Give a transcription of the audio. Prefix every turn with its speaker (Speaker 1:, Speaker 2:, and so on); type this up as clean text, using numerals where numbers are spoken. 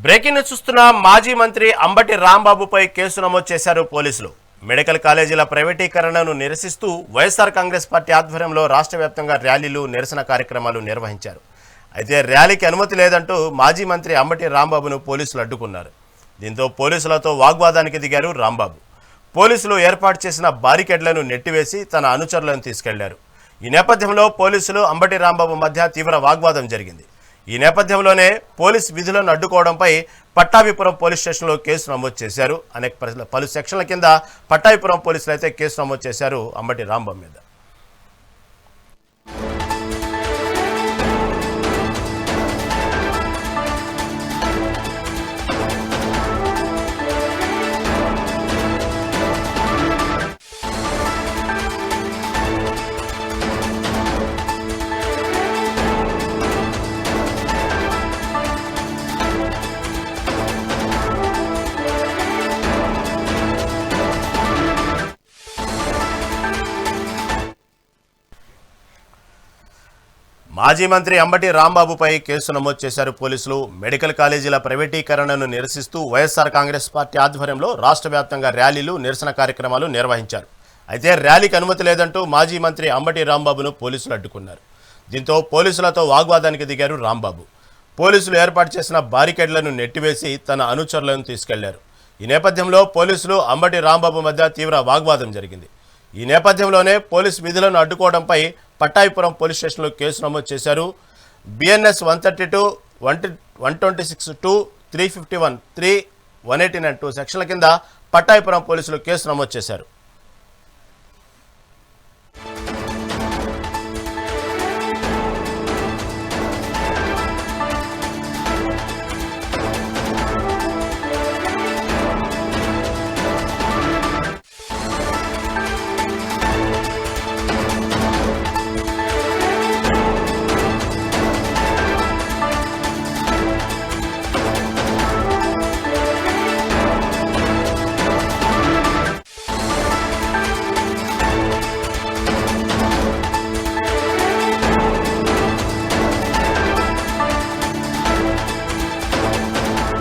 Speaker 1: Breaking news చూస్తున్న మాజీ మంత్రి అంబటి రాంబాబుపై కేసు నమోదు చేశారు పోలీసులు. మెడికల్ కాలేజీల ప్రైవేటీకరణను నిరసిస్తూ వైఎస్ఆర్ కాంగ్రెస్ పార్టీ ఆధ్వర్యంలో రాష్ట్ర వ్యాప్తంగా ర్యాలీలు, నిరసన కార్యక్రమాలు నిర్వహించారు. అయితే ర్యాలీకి అనుమతి లేదంటూ మాజీ మంత్రి అంబటి రాంబాబును పోలీసులు అడ్డుకున్నారు. దీంతో పోలీసులతో వాగ్వాదానికి దిగారు రాంబాబు. పోలీసులు ఏర్పాటు చేసిన బారికేడ్లను నెట్టివేసి తన అనుచరులను తీసుకెళ్లారు. ఈ నేపథ్యంలో పోలీసులు అంబటి రాంబాబు మధ్య తీవ్ర వాగ్వాదం జరిగింది. ఈ నేపథ్యంలోనే పోలీస్ విధులను అడ్డుకోవడంపై పట్టాభిపురం పోలీస్ స్టేషన్లో కేసు నమోదు చేశారు. పలు సెక్షన్ల కింద పట్టాభిపురం పోలీసులు అయితే కేసు నమోదు చేశారు అంబటి రాంబాబు మీద. మాజీ మంత్రి అంబటి రాంబాబుపై కేసు నమోదు చేశారు పోలీసులు. మెడికల్ కాలేజీల ప్రైవేటీకరణను నిరసిస్తూ వైఎస్ఆర్ కాంగ్రెస్ పార్టీ ఆధ్వర్యంలో రాష్ట్ర వ్యాప్తంగా ర్యాలీలు, నిరసన కార్యక్రమాలు నిర్వహించారు. అయితే ర్యాలీకి అనుమతి లేదంటూ మాజీ మంత్రి అంబటి రాంబాబును పోలీసులు అడ్డుకున్నారు. దీంతో పోలీసులతో వాగ్వాదానికి దిగారు రాంబాబు. పోలీసులు ఏర్పాటు చేసిన బారికేడ్లను నెట్టివేసి తన అనుచరులను తీసుకెళ్లారు. ఈ నేపథ్యంలో పోలీసులు అంబటి రాంబాబు మధ్య తీవ్ర వాగ్వాదం జరిగింది. ఈ నేపథ్యంలోనే పోలీసు విధులను అడ్డుకోవడంపై పట్టాభిపురం పోలీస్ స్టేషన్లో కేసు నమోదు చేశారు. BNS 132, 126(2), 351, 3, 189 సెక్షన్ల కింద పట్టాభిపురం పోలీసులు కేసు నమోదు చేశారు.